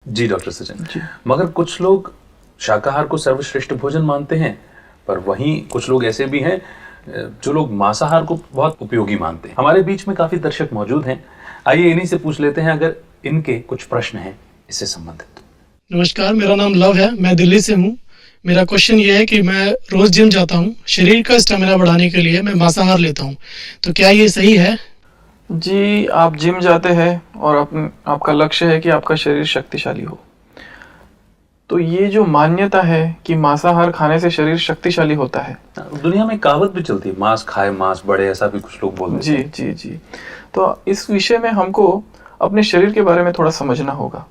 जी doctor Sachin ji. मगर कुछ लोग शाकाहार को सर्वश्रेष्ठ भोजन मानते हैं, पर वहीं कुछ लोग ऐसे भी हैं जो लोग मांसाहार को बहुत उपयोगी मानते हैं। हमारे बीच में काफी दर्शक मौजूद हैं, आइए इन्हीं से पूछ लेते हैं अगर इनके कुछ प्रश्न हैं इससे संबंधित। नमस्कार, मेरा नाम लव है, मैं दिल्ली से हूँ। मेरा क्वेश्चन ये है कि मैं रोज़ जिम जाता हूँ, शरीर का स्टेमिना बढ़ाने के लिए मैं मांसाहार लेता हूँ, तो क्या ये सही है? जी, आप जिम जाते हैं और आपका लक्ष्य है कि आपका शरीर शक्तिशाली हो। तो ये जो मान्यता है कि मांसाहार खाने से शरीर शक्तिशाली होता है। दुनिया में कहावत भी चलती है, मांस खाए मांस बढ़े, ऐसा भी कुछ लोग बोलते जी हैं। जी जी। तो इस विषय में हमको अपने शरीर के बारे में थोड़ा समझना होगा।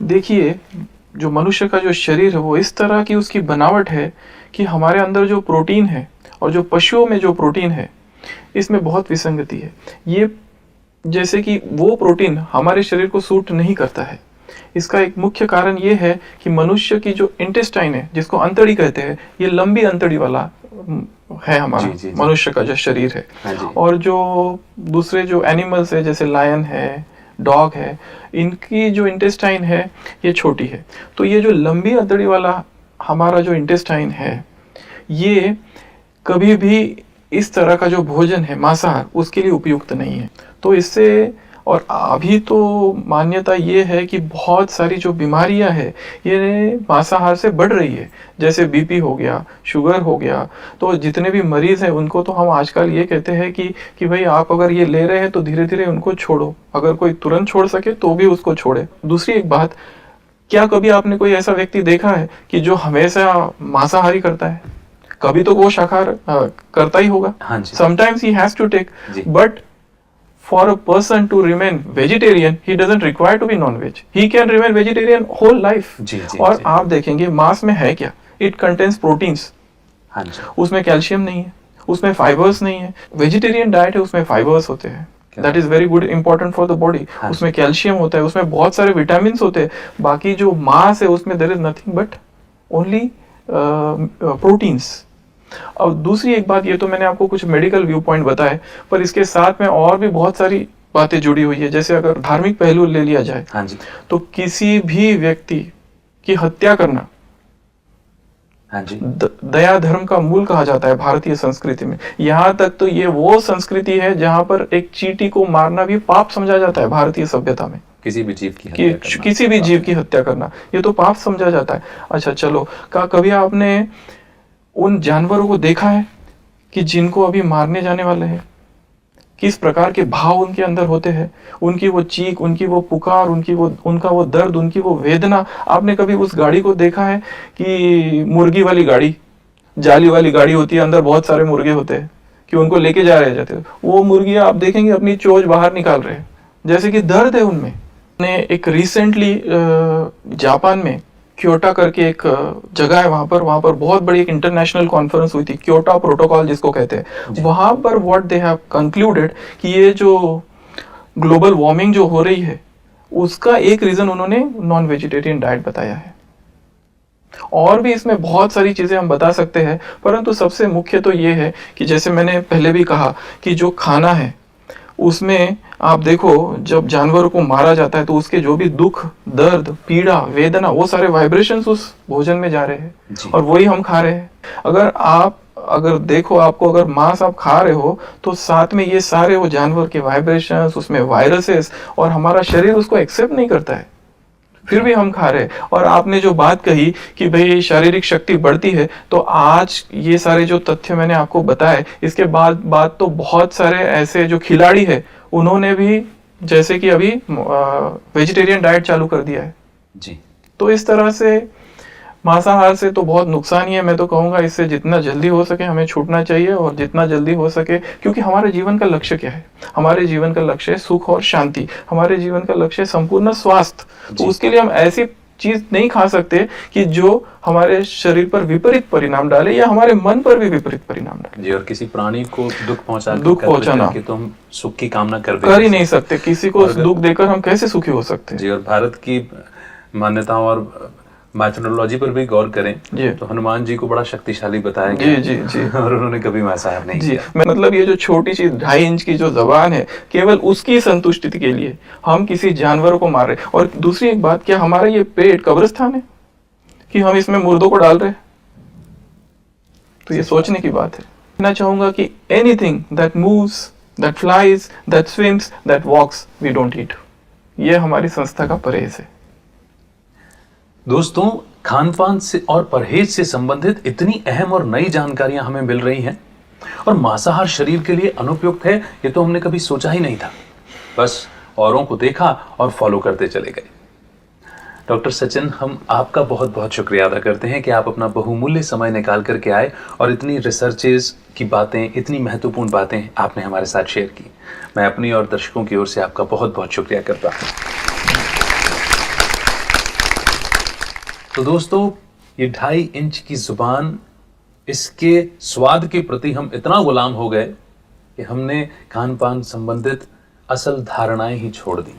देखिए, जो मनुष्य का जो शरीर है वो इस तरह की उसकी बनावट है कि हमारे अंदर जो प्रोटीन है और जो पशुओं में जो प्रोटीन है, इसमें बहुत विसंगति है। ये जैसे कि वो प्रोटीन हमारे शरीर को सूट नहीं करता है। इसका एक मुख्य कारण ये है कि मनुष्य की जो इंटेस्टाइन है, जिसको अंतड़ी कहते हैं, ये लंबी अंतड़ी वाला है हमारा जी, जी, जी। मनुष्य का जो शरीर है। हाँ जी। और जो दूसरे जो एनिमल्स है, जैसे लायन है, डॉग है, इनकी जो इंटेस्टाइन है ये छोटी है। तो ये जो लंबी अंतड़ी वाला हमारा जो इंटेस्टाइन है, ये कभी भी इस तरह का जो भोजन है मांसाहार, उसके लिए उपयुक्त नहीं है। तो इससे, और अभी तो मान्यता ये है कि बहुत सारी जो बीमारियां हैं ये मांसाहार से बढ़ रही है, जैसे बीपी हो गया, शुगर हो गया। तो जितने भी मरीज हैं उनको तो हम आजकल ये कहते हैं कि भाई आप अगर ये ले रहे हैं तो धीरे धीरे उनको छोड़ो, अगर कोई तुरंत छोड़ सके तो भी उसको छोड़े। दूसरी एक बात, क्या कभी आपने कोई ऐसा व्यक्ति देखा है कि जो हमेशा मांसाहारी करता है? कभी तो वो शाकाहार करता ही होगा। हाँ जी। Sometimes he has to take, जी। But for a person to remain vegetarian, he doesn't require to be non-veg. He can remain vegetarian whole life. जी, जी, और जी। आप देखेंगे मांस में है क्या? It contains proteins. हाँ जी। उसमें कैल्शियम नहीं है, उसमें फाइबर्स नहीं है। वेजिटेरियन डाइट है, उसमें फाइबर्स होते हैं। That is very good, important for the body. हाँ उसमें कैल्शियम होता है, उसमें बहुत सारे विटामिन होते हैं। बाकी जो मांस है उसमें there is nothing but only proteins. और दूसरी एक बात, ये तो मैंने आपको कुछ मेडिकल व्यू पॉइंट बताए, पर इसके साथ में और भी बहुत सारी बातें जुड़ी हुई है। जैसे अगर धार्मिक पहलू ले लिया जाए, हाँ जी। तो किसी भी व्यक्ति की हत्या करना हाँ जी। दया धर्म का मूल कहा जाता है भारतीय संस्कृति में। यहाँ तक तो ये वो संस्कृति है जहाँ पर एक चींटी को मारना भी पाप समझा जाता है भारतीय सभ्यता में। किसी भी जीव की कि हत्या करना, किसी भी जीव की हत्या करना ये तो पाप समझा जाता है। अच्छा चलो, कभी आपने उन जानवरों को देखा है कि जिनको अभी मारने जाने वाले हैं, किस प्रकार के भाव उनके अंदर होते हैं? उनकी वो चीख, उनकी वो पुकार, उनका वो दर्द, उनकी वो वेदना। आपने कभी उस गाड़ी को देखा है कि मुर्गी वाली गाड़ी, जाली वाली गाड़ी होती है, अंदर बहुत सारे मुर्गे होते हैं, कि उनको लेके जा रहे जाते हैं। वो मुर्गियां आप देखेंगे अपनी चोंच बाहर निकाल रहे हैं, जैसे कि दर्द है उनमें। ने एक रिसेंटली जापान में क्योटा करके एक जगह है, वहां पर बहुत बड़ी एक इंटरनेशनल कॉन्फ्रेंस हुई थी, क्योटा प्रोटोकॉल जिसको कहते हैं। वहां पर व्हाट दे हैव कंक्लूडेड कि ये जो ग्लोबल वार्मिंग जो हो रही है उसका एक रीजन उन्होंने नॉन वेजिटेरियन डाइट बताया है। और भी इसमें बहुत सारी चीजें हम बता सकते हैं, परंतु सबसे मुख्य तो ये है कि जैसे मैंने पहले भी कहा कि जो खाना है उसमें आप देखो, जब जानवरों को मारा जाता है तो उसके जो भी दुख, दर्द, पीड़ा, वेदना, वो सारे वाइब्रेशंस उस भोजन में जा रहे हैं और वही हम खा रहे हैं। अगर देखो, आपको अगर मांस आप खा रहे हो तो साथ में ये सारे वो जानवर के वाइब्रेशंस, उसमें वायरसेस, और हमारा शरीर उसको एक्सेप्ट नहीं करता है, फिर भी हम खा रहे हैं। और आपने जो बात कही कि भाई शारीरिक शक्ति बढ़ती है, तो आज ये सारे जो तथ्य मैंने आपको बताए, इसके बाद तो बहुत सारे ऐसे जो खिलाड़ी है उन्होंने भी जैसे कि अभी वेजिटेरियन डाइट चालू कर दिया है जी। तो इस तरह से मांसाहार से तो बहुत नुकसान ही है। मैं तो कहूँगा इससे जितना जल्दी हो सके हमें छूटना चाहिए, और जितना जल्दी हो सके, क्योंकि हमारे जीवन का लक्ष्य क्या है? हमारे जीवन का लक्ष्य है सुख और शांति, हमारे जीवन का लक्ष्य है संपूर्ण स्वास्थ्य। तो उसके लिए हम ऐसी चीज नहीं खा सकते कि जो हमारे शरीर पर विपरीत परिणाम डाले या हमारे मन पर भी विपरीत परिणाम डाले। जी, और किसी प्राणी को दुख पहुंचाना तो हम सुख की कामना कर ही नहीं सकते। किसी को दुख देकर हम कैसे सुखी हो सकते हैं? जी, और भारत की मान्यताओं और मैथोडोलॉजी पर भी गौर करें जी। तो हनुमान जी को बड़ा शक्तिशाली बताया जी गया जी जी और उन्होंने कभी मांसाहार नहीं जी। किया। मतलब ये जो छोटी सी 2.5 इंच की जो जबान है, केवल उसकी संतुष्टि के लिए हम किसी जानवर को मार रहे हैं। और दूसरी एक बात, क्या हमारा ये पेट कब्रिस्तान है कि हम इसमें मुर्दों को डाल रहे हैं? तो ये सोचने की बात है। मैं चाहूंगा कि anything that moves, that flies, that swims, that walks, we don't eat. ये हमारी संस्था का परहेज है। दोस्तों, खान पान से और परहेज से संबंधित इतनी अहम और नई जानकारियां हमें मिल रही हैं और मांसाहार शरीर के लिए अनुपयुक्त है, ये तो हमने कभी सोचा ही नहीं था। बस औरों को देखा और फॉलो करते चले गए। डॉक्टर सचिन, हम आपका बहुत बहुत शुक्रिया अदा करते हैं कि आप अपना बहुमूल्य समय निकाल करके आए और इतनी रिसर्चेस की बातें, इतनी महत्वपूर्ण बातें आपने हमारे साथ शेयर की। मैं अपनी और दर्शकों की ओर से आपका बहुत बहुत शुक्रिया करता हूँ। तो दोस्तों, ये 2.5 इंच की जुबान, इसके स्वाद के प्रति हम इतना गुलाम हो गए कि हमने खान पान संबंधित असल धारणाएं ही छोड़ दी।